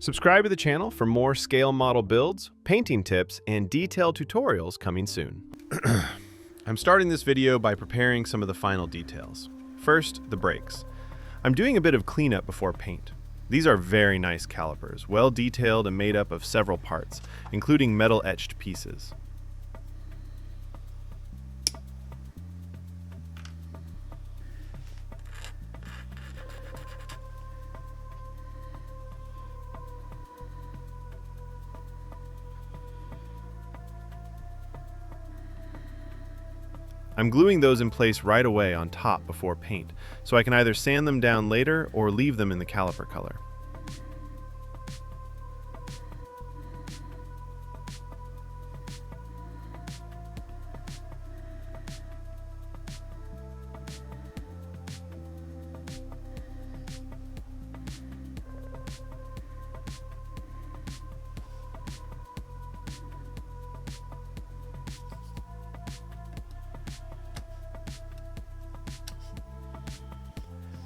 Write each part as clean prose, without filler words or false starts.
Subscribe to the channel for more scale model builds, painting tips, and detailed tutorials coming soon. I'm starting this video by preparing some of the final details. First, the brakes. I'm doing a bit of cleanup before paint. These are very nice calipers, well detailed and made up of several parts, including metal etched pieces. I'm gluing those in place right away on top before paint, so I can either sand them down later or leave them in the caliper color.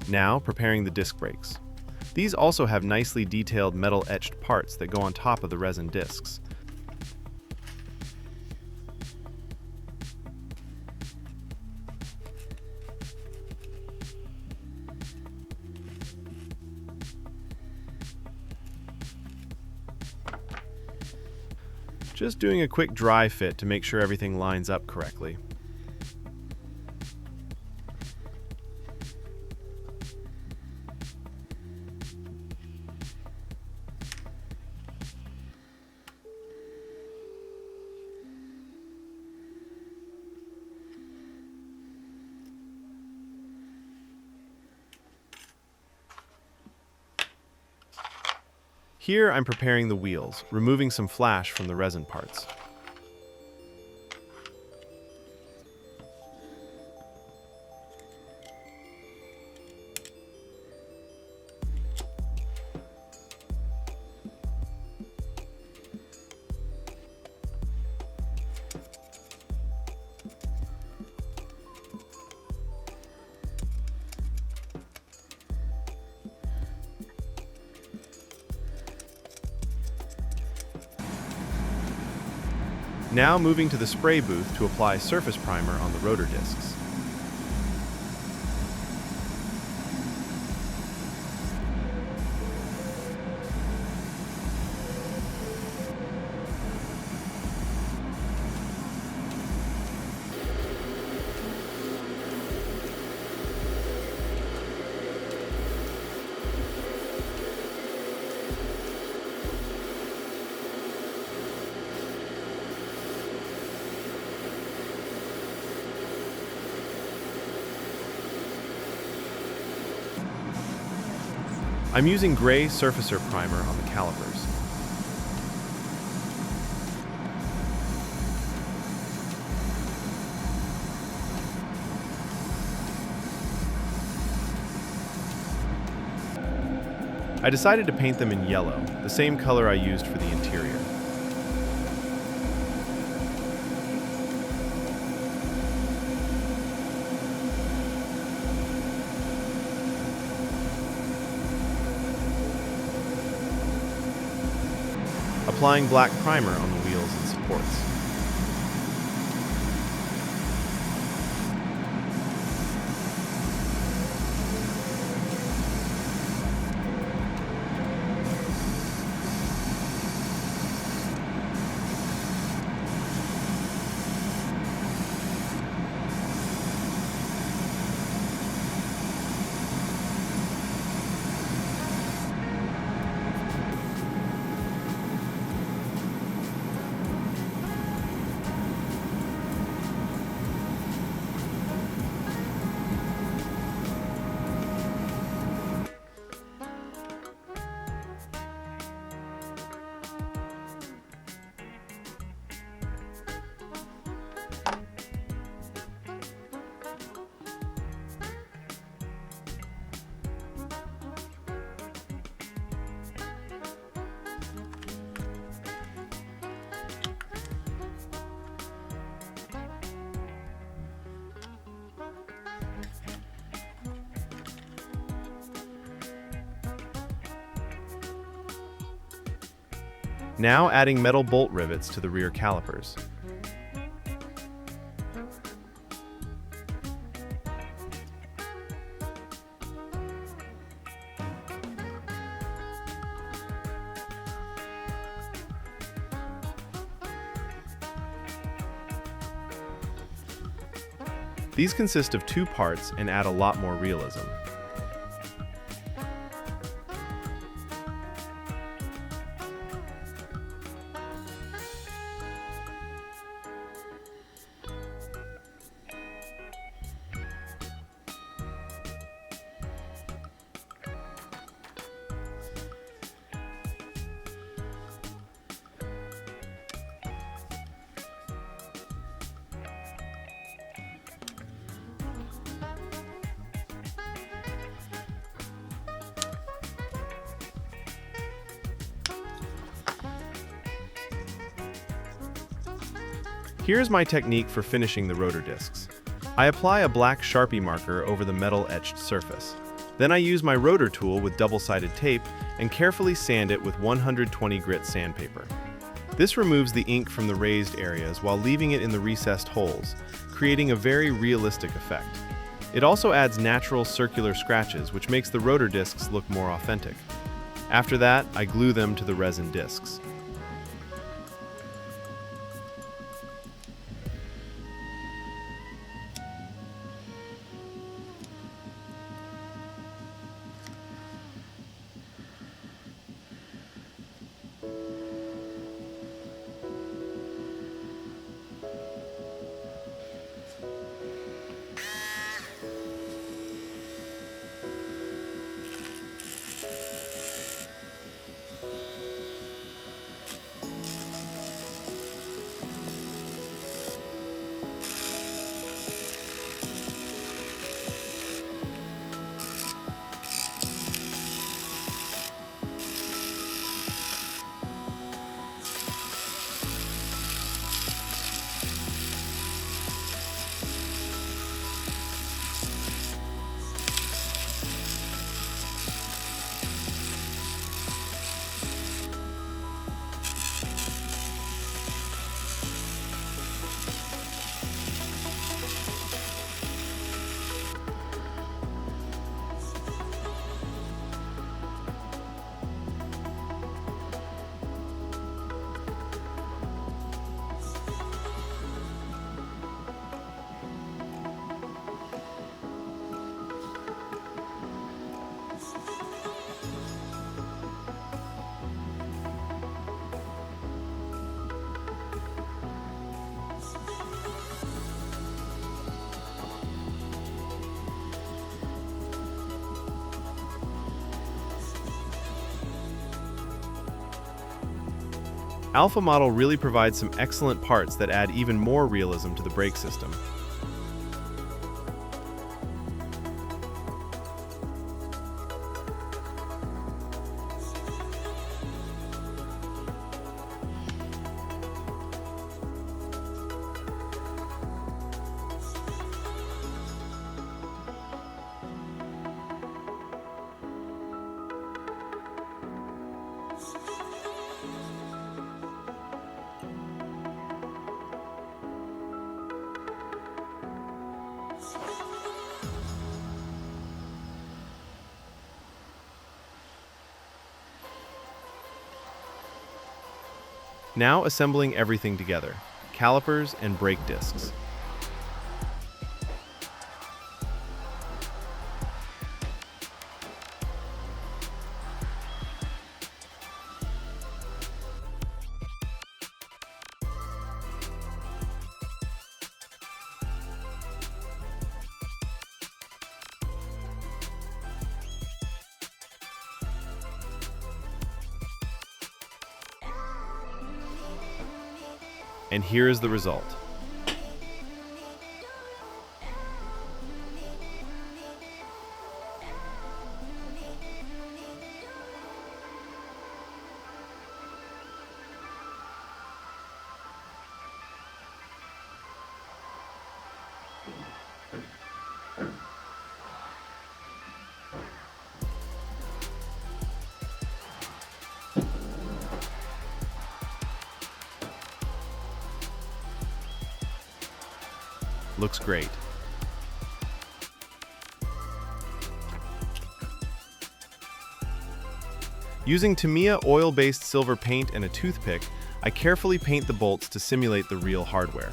Now, preparing the disc brakes. These also have nicely detailed metal etched parts that go on top of the resin discs. Just doing a quick dry fit to make sure everything lines up correctly. Here I'm preparing the wheels, removing some flash from the resin parts. Now moving to the spray booth to apply surface primer on the rotor discs. I'm using gray surfacer primer on the calipers. I decided to paint them in yellow, the same color I used for the interior. Applying black primer on the wheels and supports. Now adding metal bolt rivets to the rear calipers. These consist of 2 parts and add a lot more realism. Here's my technique for finishing the rotor discs. I apply a black Sharpie marker over the metal etched surface. Then I use my rotor tool with double-sided tape and carefully sand it with 120 grit sandpaper. This removes the ink from the raised areas while leaving it in the recessed holes, creating a very realistic effect. It also adds natural circular scratches, which makes the rotor discs look more authentic. After that, I glue them to the resin discs. Alpha model really provides some excellent parts that add even more realism to the brake system. Now assembling everything together, calipers and brake discs. And here is the result. Looks great. Using Tamiya oil-based silver paint and a toothpick, I carefully paint the bolts to simulate the real hardware.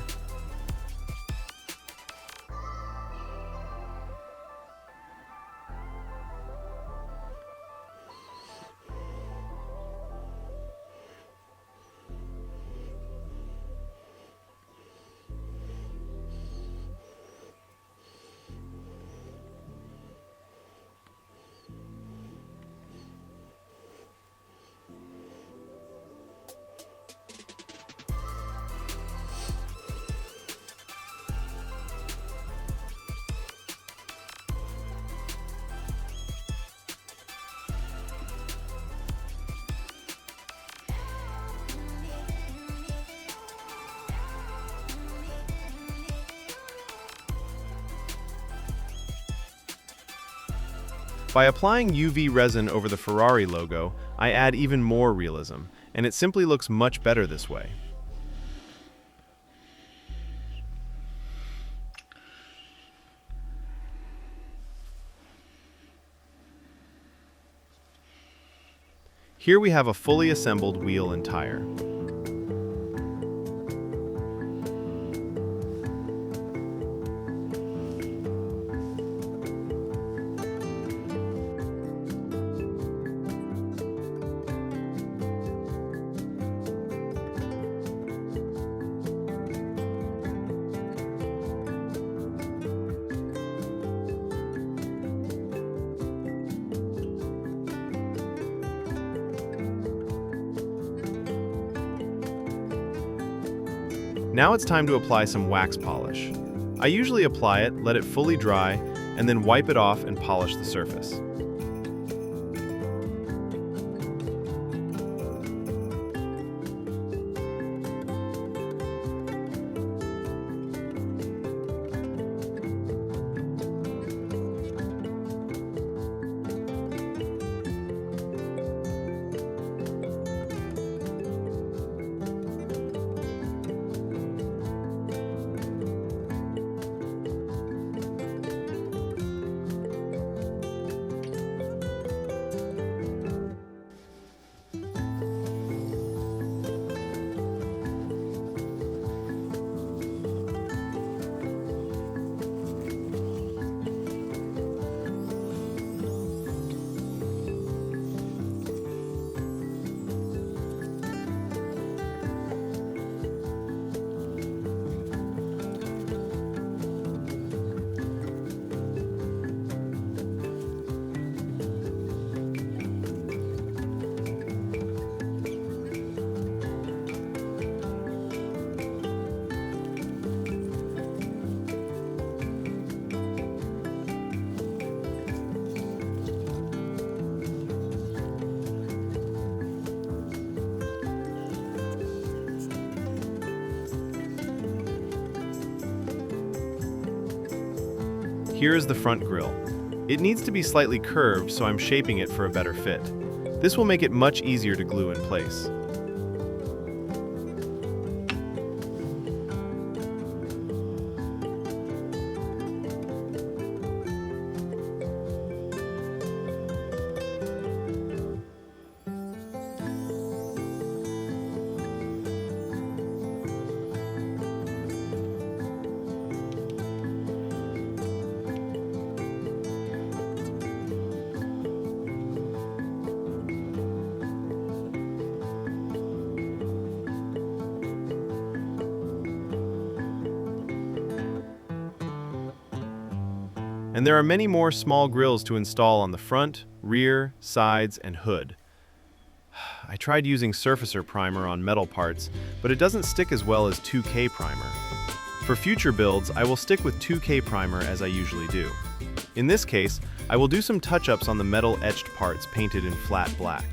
By applying UV resin over the Ferrari logo, I add even more realism, and it simply looks much better this way. Here we have a fully assembled wheel and tire. Now it's time to apply some wax polish. I usually apply it, let it fully dry, and then wipe it off and polish the surface. Here is the front grille. It needs to be slightly curved, so I'm shaping it for a better fit. This will make it much easier to glue in place. And there are many more small grills to install on the front, rear, sides, and hood. I tried using surfacer primer on metal parts, but it doesn't stick as well as 2K primer. For future builds, I will stick with 2K primer as I usually do. In this case, I will do some touch-ups on the metal etched parts painted in flat black.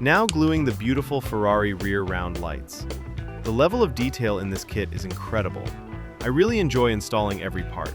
Now gluing the beautiful Ferrari rear round lights. The level of detail in this kit is incredible. I really enjoy installing every part.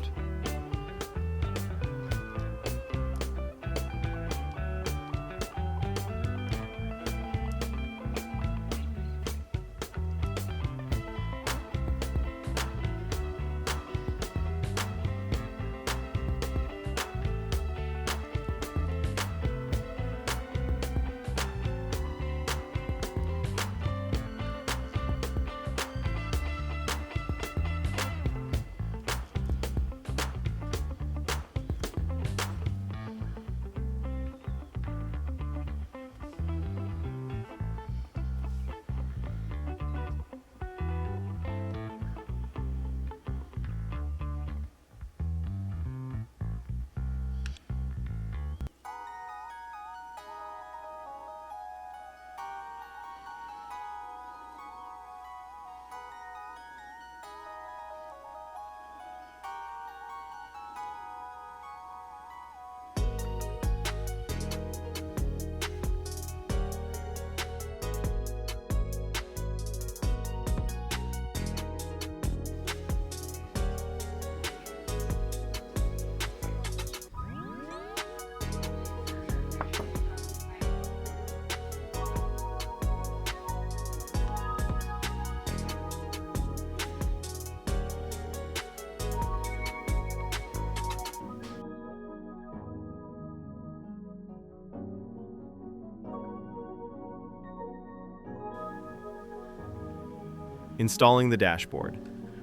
Installing the dashboard.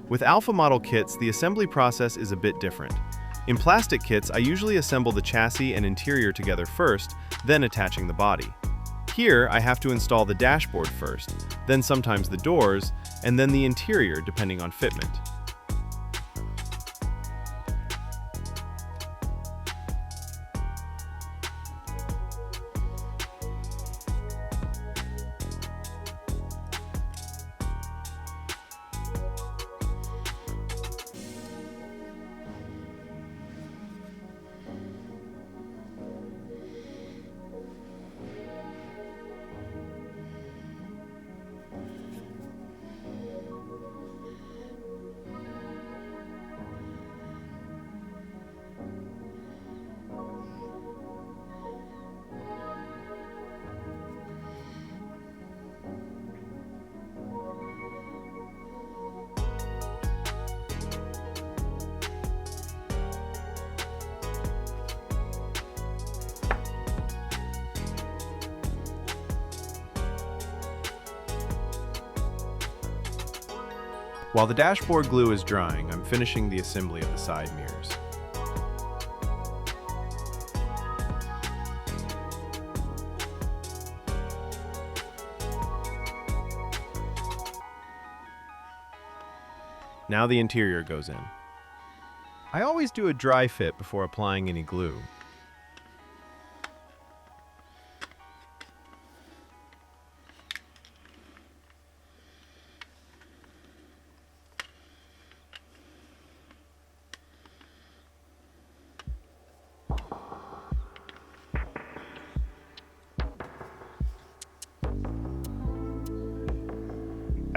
With alpha model kits, the assembly process is a bit different. In plastic kits, I usually assemble the chassis and interior together first, then attaching the body. Here, I have to install the dashboard first, then sometimes the doors, and then the interior depending on fitment. While the dashboard glue is drying, I'm finishing the assembly of the side mirrors. Now the interior goes in. I always do a dry fit before applying any glue.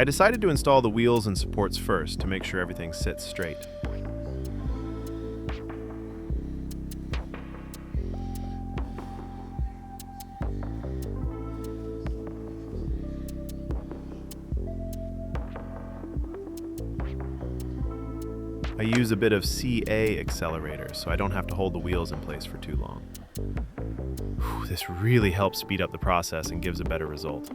I decided to install the wheels and supports first to make sure everything sits straight. I use a bit of CA accelerator so I don't have to hold the wheels in place for too long. This really helps speed up the process and gives a better result.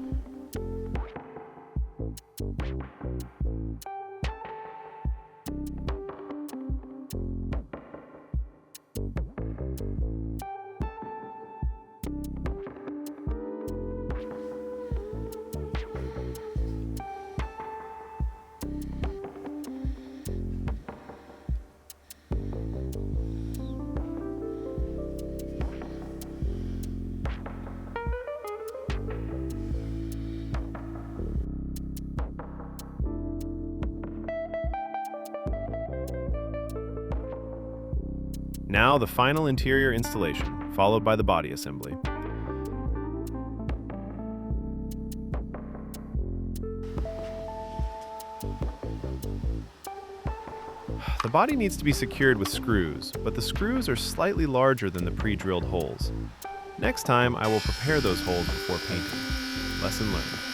Now the final interior installation, followed by the body assembly. body needs to be secured with screws, but the screws are slightly larger than the pre-drilled holes. Next time, I will prepare those holes before painting. Lesson learned.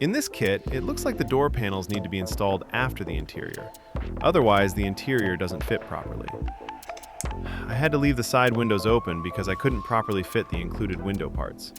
In this kit, it looks like the door panels need to be installed after the interior. Otherwise, the interior doesn't fit properly. I had to leave the side windows open because I couldn't properly fit the included window parts.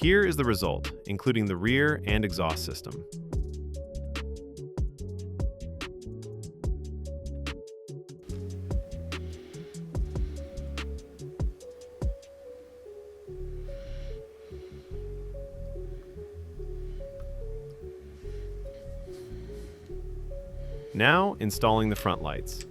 Here is the result, including the rear and exhaust system. Now, installing the front lights.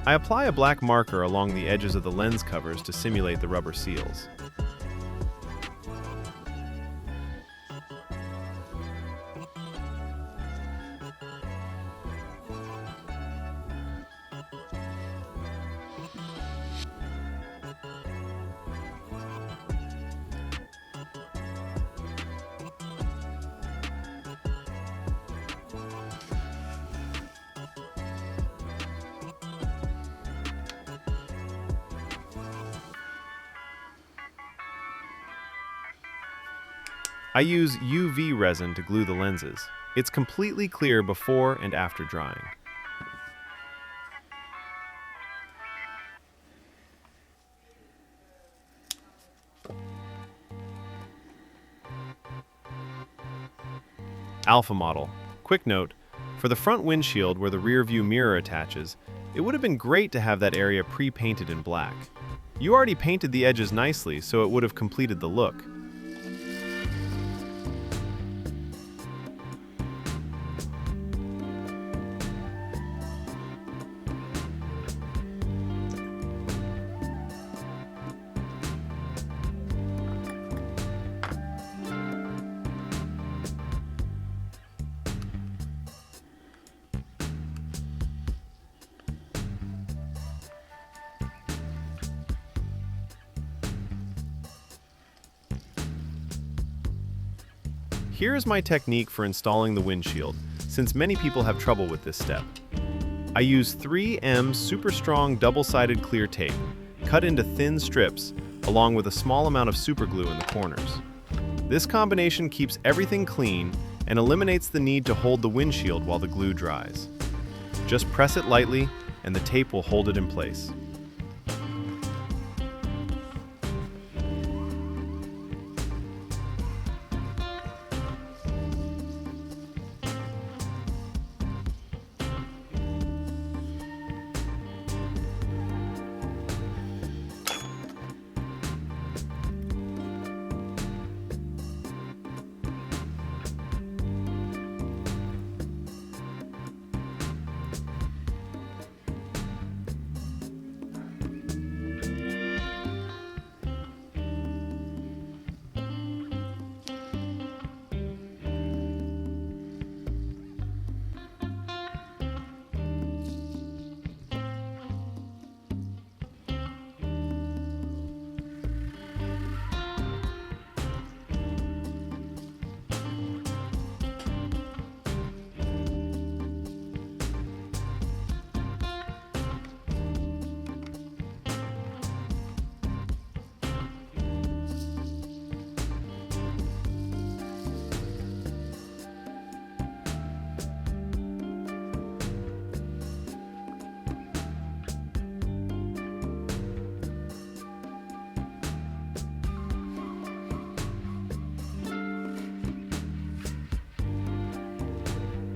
I apply a black marker along the edges of the lens covers to simulate the rubber seals. I use UV resin to glue the lenses. It's completely clear before and after drying. Alpha model. Quick note, for the front windshield where the rear view mirror attaches, it would have been great to have that area pre-painted in black. You already painted the edges nicely, so it would have completed the look. Here is my technique for installing the windshield, since many people have trouble with this step. I use 3M super strong double-sided clear tape, cut into thin strips, along with a small amount of superglue in the corners. This combination keeps everything clean and eliminates the need to hold the windshield while the glue dries. Just press it lightly and the tape will hold it in place.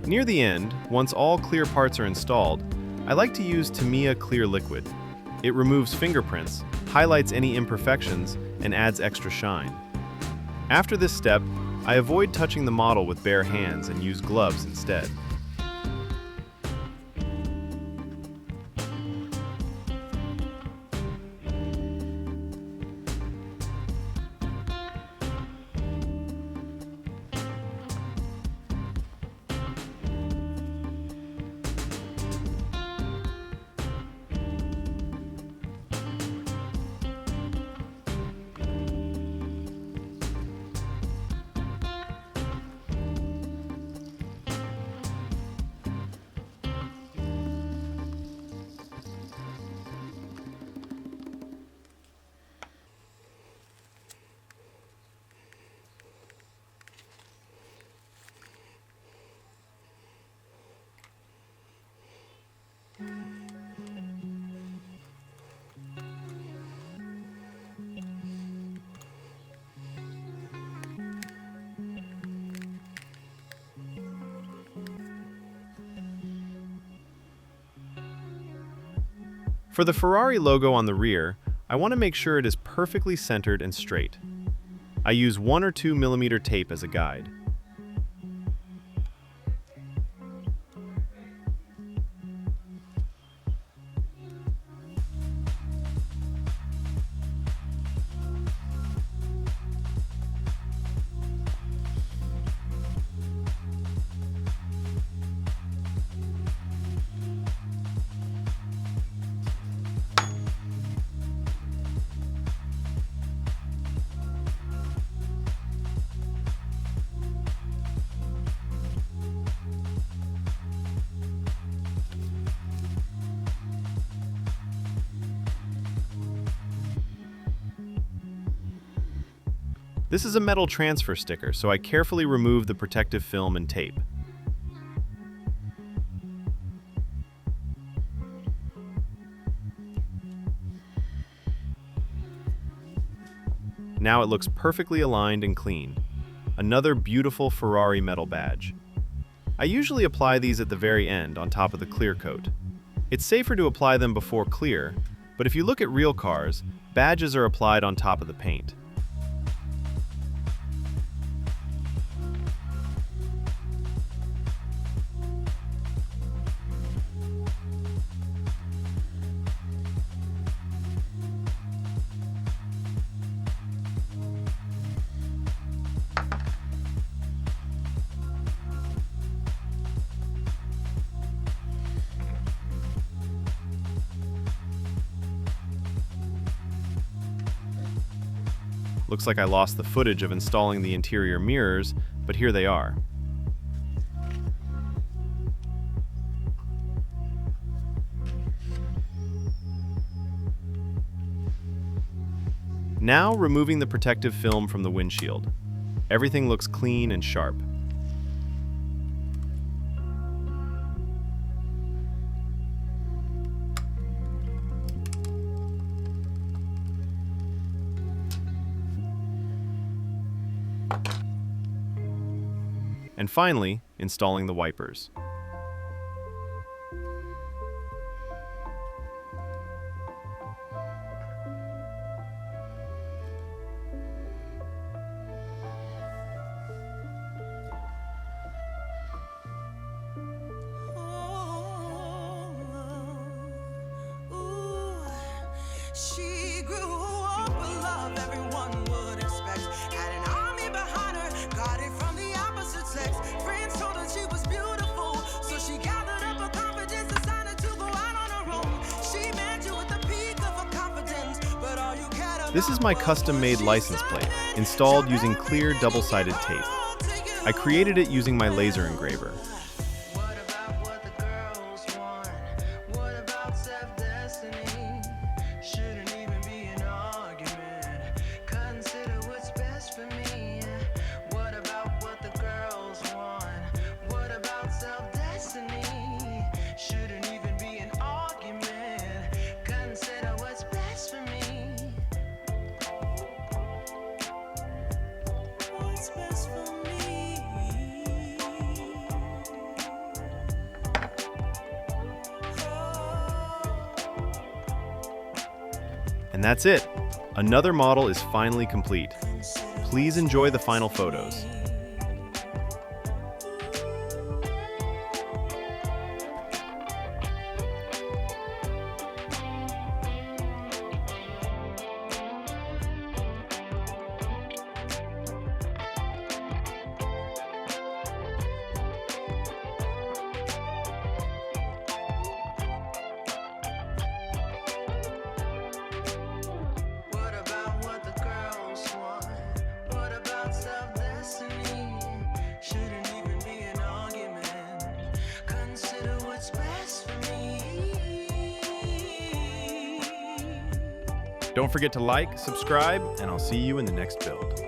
Near the end, once all clear parts are installed, I like to use Tamiya Clear Liquid. It removes fingerprints, highlights any imperfections, and adds extra shine. After this step, I avoid touching the model with bare hands and use gloves instead. For the Ferrari logo on the rear, I want to make sure it is perfectly centered and straight. I use 1 or 2 millimeter tape as a guide. This is a metal transfer sticker, so I carefully remove the protective film and tape. Now it looks perfectly aligned and clean. Another beautiful Ferrari metal badge. I usually apply these at the very end on top of the clear coat. It's safer to apply them before clear, but if you look at real cars, badges are applied on top of the paint. Looks like I lost the footage of installing the interior mirrors, but here they are. Now removing the protective film from the windshield. Everything looks clean and sharp. And finally, installing the wipers. She grew up with love everyone would expect. Had an army behind her, got it from the opposite sex. Friends told her she was beautiful, so she gathered up her confidence, decided to go out on her own. She met you at the peak of her confidence, but all you cared about. This is my custom-made license plate, installed using clear double-sided tape. I created it using my laser engraver. What about what the girls want? What about self-destiny? Shouldn't even be an argument. Consider what's best for me. What about what the girls want? What about self-destiny? Shouldn't even be an argument. Consider what's best for me. What's best for me? And that's it. Another model is finally complete. Please enjoy the final photos. What about what the girls want? What about self-destiny? Shouldn't even be an argument. Consider what's best for me. Don't forget to like, subscribe, and I'll see you in the next build.